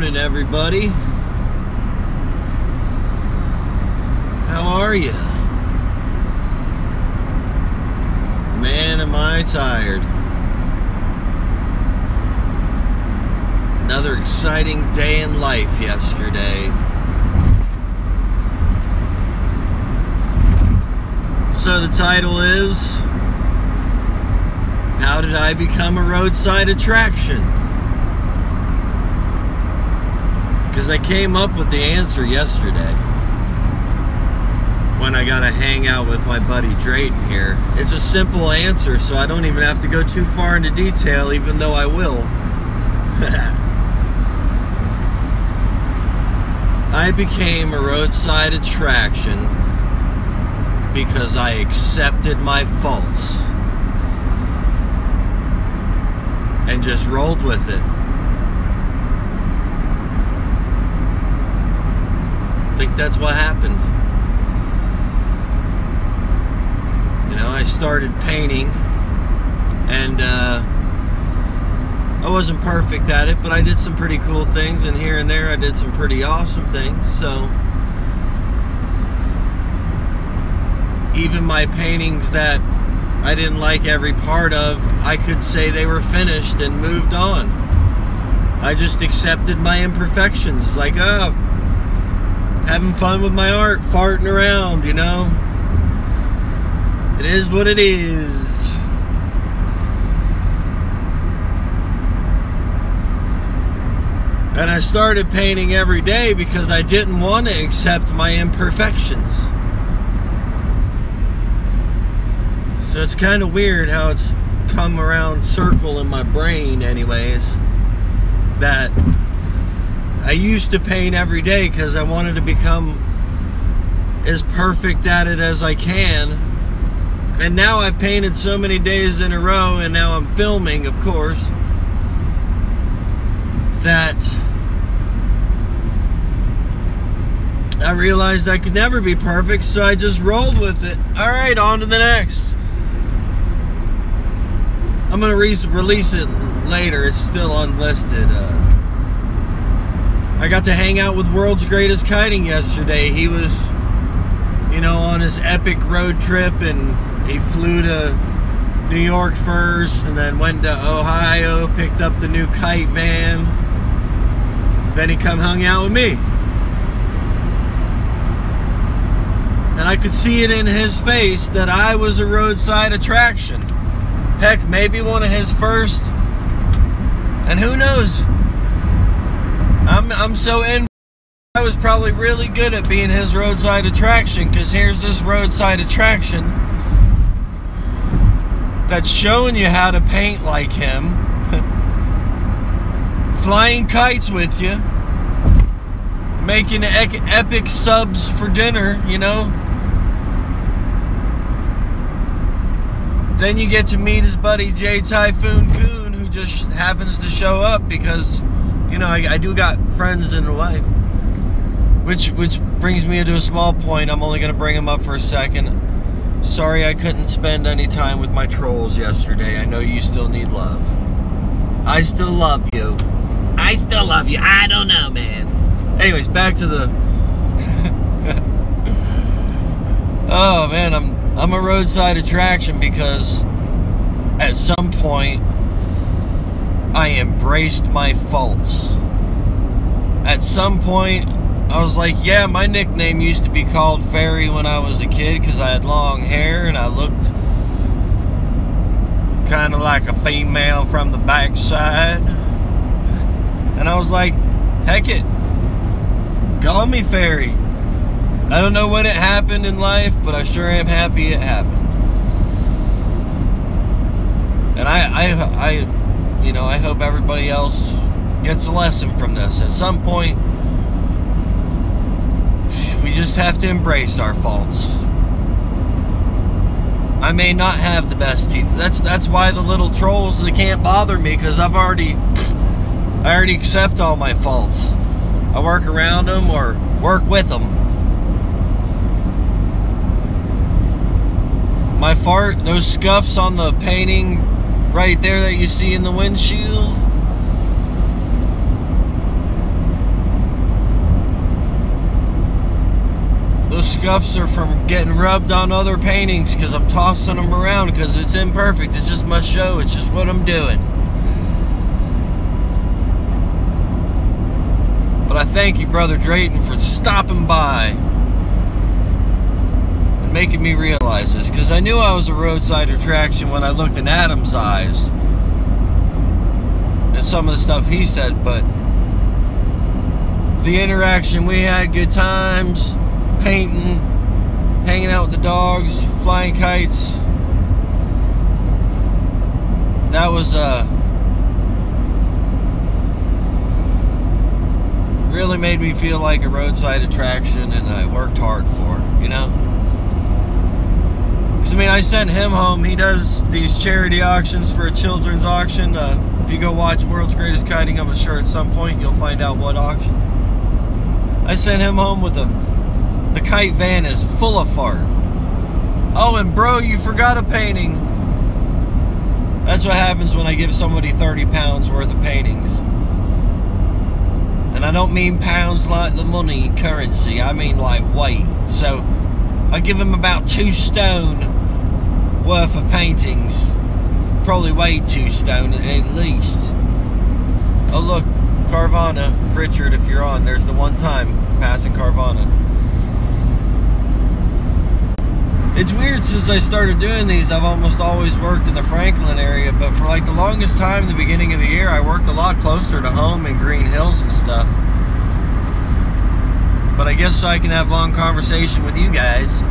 morning, everybody. How are you? Man, am I tired. Another exciting day in life yesterday. So the title is, how did I become a roadside attraction? Because I came up with the answer yesterday when I got to hang out with my buddy Drayton here. It's a simple answer, so I don't even have to go too far into detail, even though I will. I became a roadside attraction because I accepted my faults and just rolled with it. I think that's what happened. You know, I started painting, and I wasn't perfect at it, but I did some pretty cool things, and here and there I did some pretty awesome things. So even my paintings that I didn't like every part of, I could say they were finished and moved on. I just accepted my imperfections, like, oh, having fun with my art, farting around, you know. It is what it is. And I started painting every day because I didn't want to accept my imperfections. So it's kind of weird how it's come around circle in my brain anyways, that I used to paint every day because I wanted to become as perfect at it as I can. And now I've painted so many days in a row, and now I'm filming, of course, that I realized I could never be perfect, so I just rolled with it. Alright, on to the next. I'm going to release it later. It's still unlisted. I got to hang out with World's Greatest Kiting yesterday. He was, you know, on his epic road trip, and he flew to New York first, and then went to Ohio, picked up the new kite van. Then he come hung out with me. And I could see it in his face that I was a roadside attraction. Heck, maybe one of his first. And who knows? I'm so in. I was probably really good at being his roadside attraction, because here's this roadside attraction that's showing you how to paint like him, flying kites with you, making epic subs for dinner, you know. Then you get to meet his buddy J Typhoon Coon, who just happens to show up because, you know, I do got friends in life. Which brings me to a small point. I'm only going to bring him up for a second. Sorry I couldn't spend any time with my trolls yesterday. I know you still need love. I still love you. I still love you. I don't know, man. Anyways, back to the... Oh, man, I'm a roadside attraction because at some point I embraced my faults. At some point I was like, yeah, my nickname used to be called Fairy when I was a kid because I had long hair and I looked kind of like a female from the backside. And I was like, heck it, call me Fairy. I don't know when it happened in life, but I sure am happy it happened. And I you know, I hope everybody else gets a lesson from this. At some point, we just have to embrace our faults. I may not have the best teeth. That's why the little trolls, they can't bother me, because I already accept all my faults. I work around them or work with them. My fart, those scuffs on the painting right there that you see in the windshield, scuffs are from getting rubbed on other paintings because I'm tossing them around because it's imperfect. It's just my show. It's just what I'm doing. But I thank you, Brother Drayton, for stopping by and making me realize this, because I knew I was a roadside attraction when I looked in Adam's eyes and some of the stuff he said, but the interaction we had, good times, painting, hanging out with the dogs, flying kites, that was really made me feel like a roadside attraction, and I worked hard for, you know? Because, I mean, I sent him home. He does these charity auctions for a children's auction. If you go watch World's Greatest Kiting, I'm sure at some point you'll find out what auction. I sent him home with the kite van is full of fart. Oh, and bro, you forgot a painting. That's what happens when I give somebody 30 pounds worth of paintings. And I don't mean pounds like the money currency, I mean like weight. So I give him about 2 stone worth of paintings. Probably weighed 2 stone at least. Oh look, Carvana, Richard, if you're on, there's the one time passing Carvana. It's weird, since I started doing these, I've almost always worked in the Franklin area, but for like the longest time, the beginning of the year, I worked a lot closer to home in Green Hills and stuff. But I guess so I can have long conversation with you guys.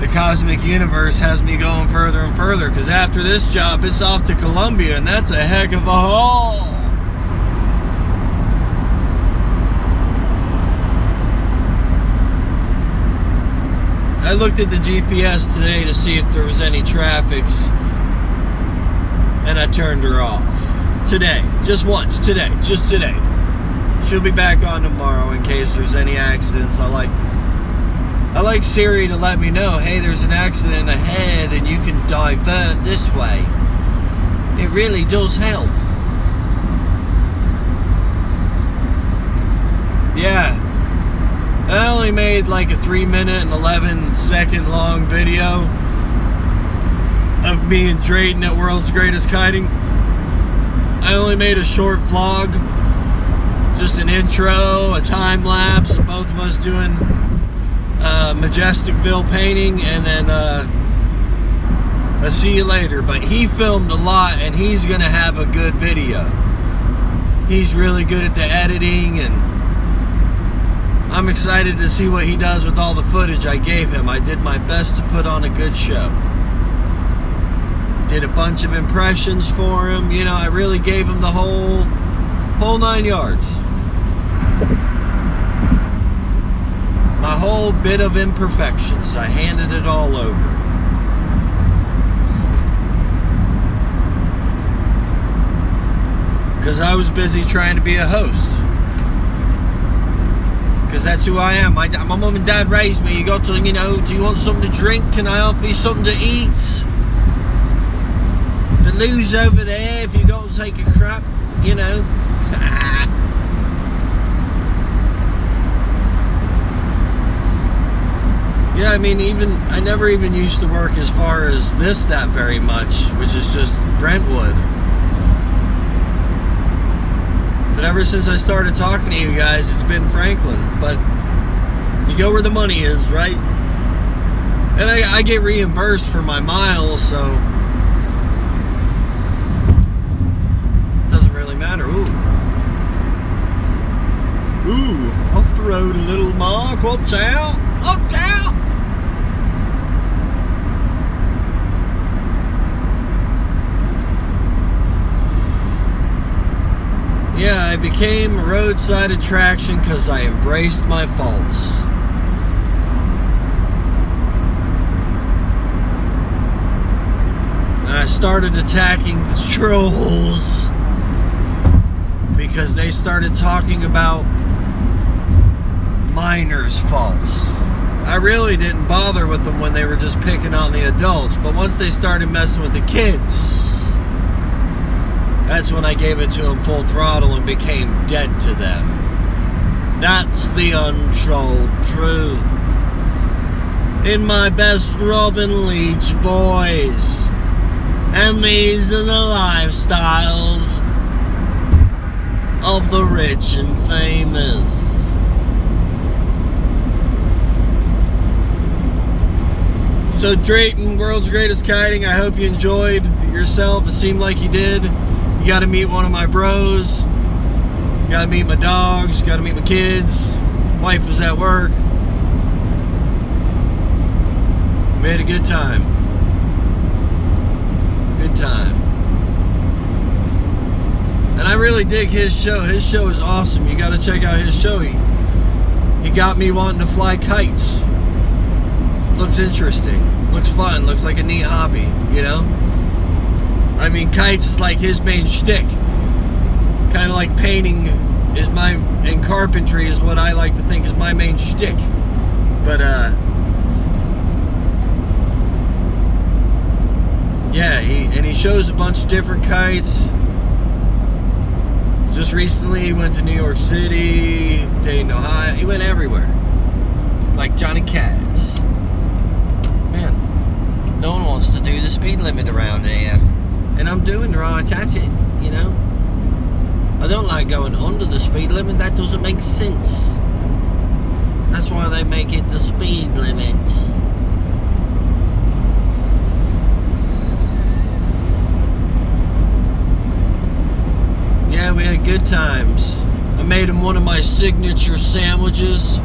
The cosmic universe has me going further and further, because after this job, it's off to Colombia, and that's a heck of a haul. I looked at the GPS today to see if there was any traffic, and I turned her off. Today. Just once. Today. Just today. She'll be back on tomorrow in case there's any accidents. I like Siri to let me know, hey, there's an accident ahead and you can divert this way. It really does help. Yeah. I only made like a 3-minute and 11-second long video of me and Drayton at World's Greatest Kiting. I only made a short vlog, just an intro, a time lapse of both of us doing Majesticville painting, and then a see you later. But he filmed a lot, and he's gonna have a good video. He's really good at the editing, and I'm excited to see what he does with all the footage I gave him. I did my best to put on a good show. Did a bunch of impressions for him. You know, I really gave him the whole 9 yards. My whole bit of imperfections. I handed it all over. Because I was busy trying to be a host. Because that's who I am. My mom and dad raised me. You got to, you know, do you want something to drink? Can I offer you something to eat? The loo's over there if you got to take a crap, you know. Yeah, I mean, I never even used to work as far as that very much, which is just Brentwood. But ever since I started talking to you guys, it's been Franklin. But you go where the money is, right? And I get reimbursed for my miles, so it doesn't really matter. Ooh, off the road a little, Mark. Watch out! Watch out! Yeah, I became a roadside attraction because I embraced my faults. And I started attacking the trolls because they started talking about minors' faults. I really didn't bother with them when they were just picking on the adults, but once they started messing with the kids, that's when I gave it to them full throttle and became dead to them. That's the untold truth. In my best Robin Leach voice. And these are the lifestyles of the rich and famous. So Drayton, World's Greatest Kiting, I hope you enjoyed yourself. It seemed like you did. You got to meet one of my bros. Got to meet my dogs. Got to meet my kids. Wife was at work. We had a good time. Good time. And I really dig his show. His show is awesome. You got to check out his show. He got me wanting to fly kites. Looks interesting. Looks fun. Looks like a neat hobby, you know? I mean, kites is like his main shtick. Kind of like painting is and carpentry is what I like to think is my main shtick. But, yeah, he shows a bunch of different kites. Just recently, he went to New York City, Dayton, Ohio. He went everywhere. Like Johnny Cash. Man, no one wants to do the speed limit around here. And I'm doing right at it, you know. I don't like going under the speed limit. That doesn't make sense. That's why they make it the speed limit. Yeah, we had good times. I made him one of my signature sandwiches.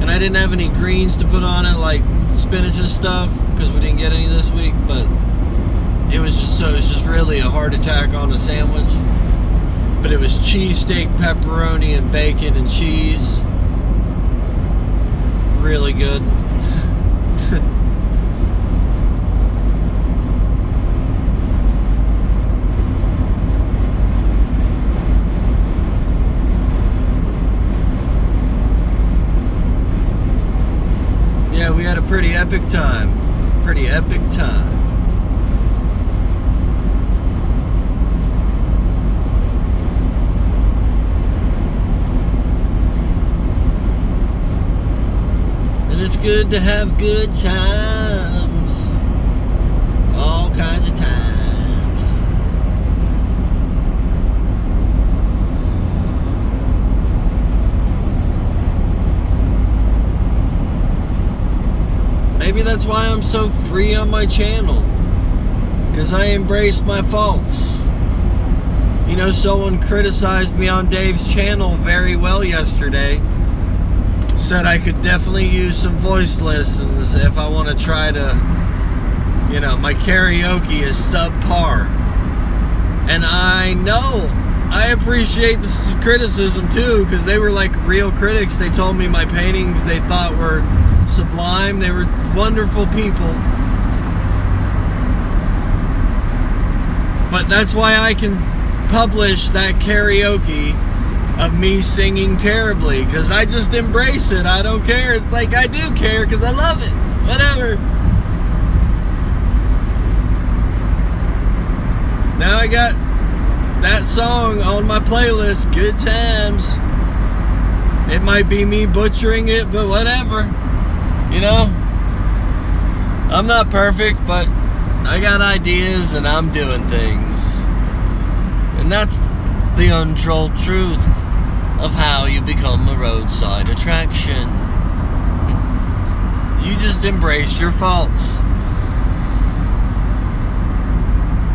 And I didn't have any greens to put on it, like spinach and stuff, because we didn't get any this week, but it was just really a heart attack on a sandwich. But it was cheesesteak, pepperoni, and bacon and cheese. Really good. Yeah, we had a pretty epic time. Pretty epic time. And it's good to have good times. All kinds of times. Maybe that's why I'm so free on my channel. Because I embrace my faults. You know, someone criticized me on Dave's channel very well yesterday. Said I could definitely use some voice lessons if I want to try to, you know, my karaoke is subpar. And I know, I appreciate this criticism too, because they were like real critics. They told me my paintings they thought were sublime. They were wonderful people. But that's why I can publish that karaoke of me singing terribly, because I just embrace it. I don't care. It's like I do care because I love it. Whatever. Now I got that song on my playlist, Good Times. It might be me butchering it, but whatever. You know? I'm not perfect, but I got ideas and I'm doing things. And that's the untold truth of how you become a roadside attraction. You just embrace your faults.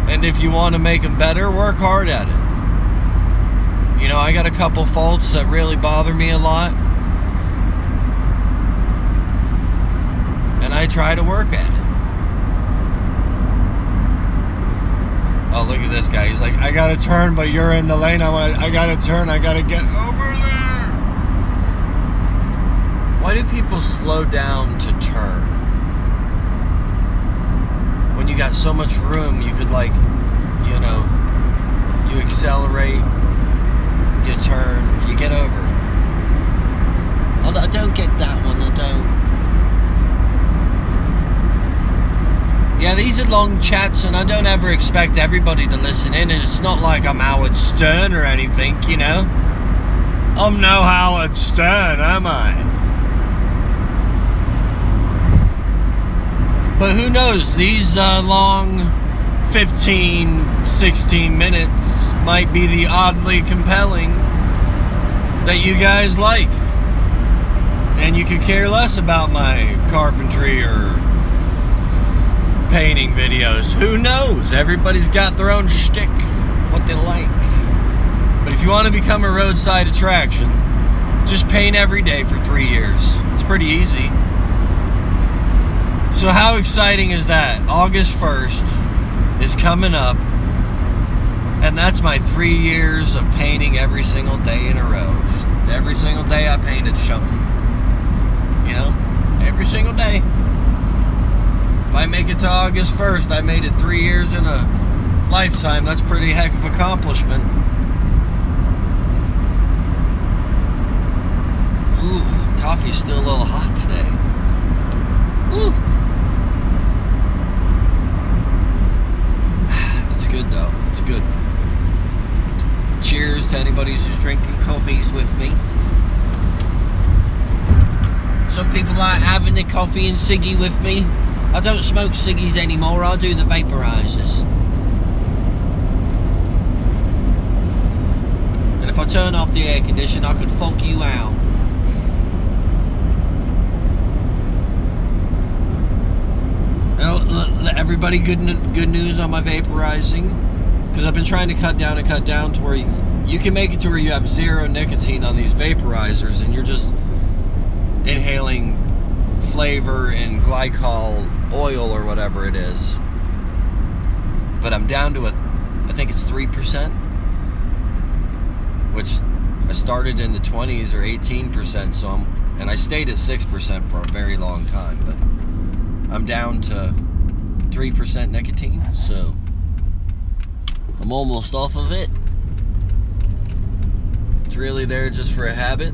And if you want to make them better, work hard at it. You know, I got a couple faults that really bother me a lot. And I try to work at it. Oh, look at this guy. He's like, I gotta turn, but you're in the lane. I gotta turn. I gotta get over there. Why do people slow down to turn? When you got so much room, you could, like, you know, you accelerate, you turn, you get over. I don't get that one. I don't. Yeah, these are long chats, and I don't ever expect everybody to listen in, and it's not like I'm Howard Stern or anything, you know? I'm no Howard Stern, am I? But who knows? These long 15, 16 minutes might be the oddly compelling that you guys like. And you could care less about my carpentry or painting videos. Who knows? Everybody's got their own shtick, what they like. But if you want to become a roadside attraction, just paint every day for 3 years. It's pretty easy. So how exciting is that? August 1st is coming up, and that's my 3 years of painting every single day in a row. Just every single day I painted something. You know, every single day. If I make it to August 1st, I made it 3 years in a lifetime. That's a pretty heck of an accomplishment. Ooh, coffee's still a little hot today. Ooh. It's good though, it's good. Cheers to anybody who's drinking coffees with me. Some people like having their coffee and ciggy with me. I don't smoke ciggies anymore, I do the vaporizers. And if I turn off the air conditioner, I could fog you out. Let everybody good news on my vaporizing, because I've been trying to cut down to where you can make it to where you have 0 nicotine on these vaporizers and you're just inhaling flavor and glycol oil or whatever it is. But I'm down to I think it's 3%, which I started in the 20s or 18%, so and I stayed at 6% for a very long time, but I'm down to 3% nicotine, so I'm almost off of it. It's really there just for a habit.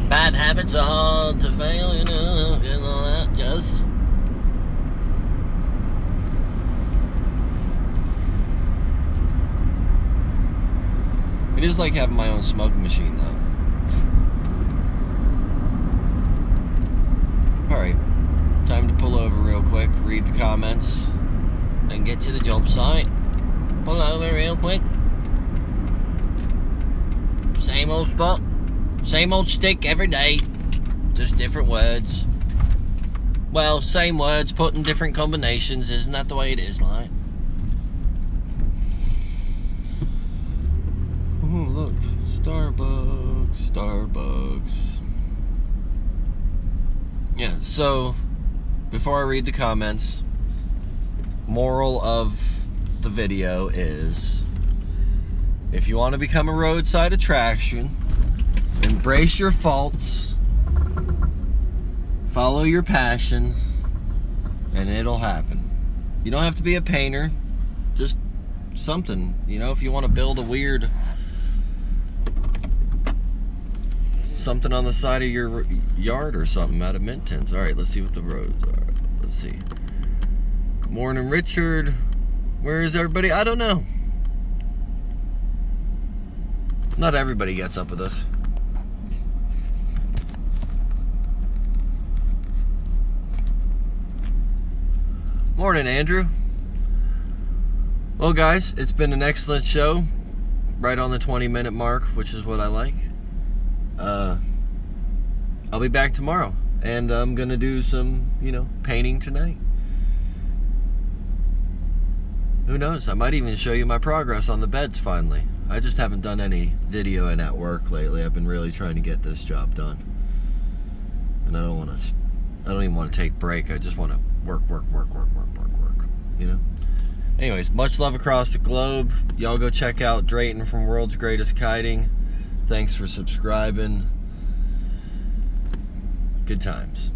Bad habits are hard to fail, you know that, just. It is like having my own smoking machine, though. Alright, time to pull over real quick, read the comments, and get to the job site. Pull over real quick. Same old spot, same old stick every day, just different words. Well, same words put in different combinations, isn't that the way it is, like? Oh, look, Starbucks. Yeah, so, before I read the comments, moral of the video is, if you want to become a roadside attraction, embrace your faults, follow your passion, and it'll happen. You don't have to be a painter, just something, you know, if you want to build a weird something on the side of your yard or something out of mint tins. Alright, let's see what the roads are. Let's see. Good morning, Richard. Where is everybody? I don't know. Not everybody gets up with us. Morning, Andrew. Well, guys, it's been an excellent show. Right on the 20-minute mark, which is what I like. I'll be back tomorrow, and I'm gonna do some, you know, painting tonight. Who knows? I might even show you my progress on the beds finally. I just haven't done any videoing at work lately. I've been really trying to get this job done, and I don't even want to take a break. I just want to work. You know. Anyways, much love across the globe. Y'all go check out Drayton from World's Greatest Kiting. Thanks for subscribing. Good times.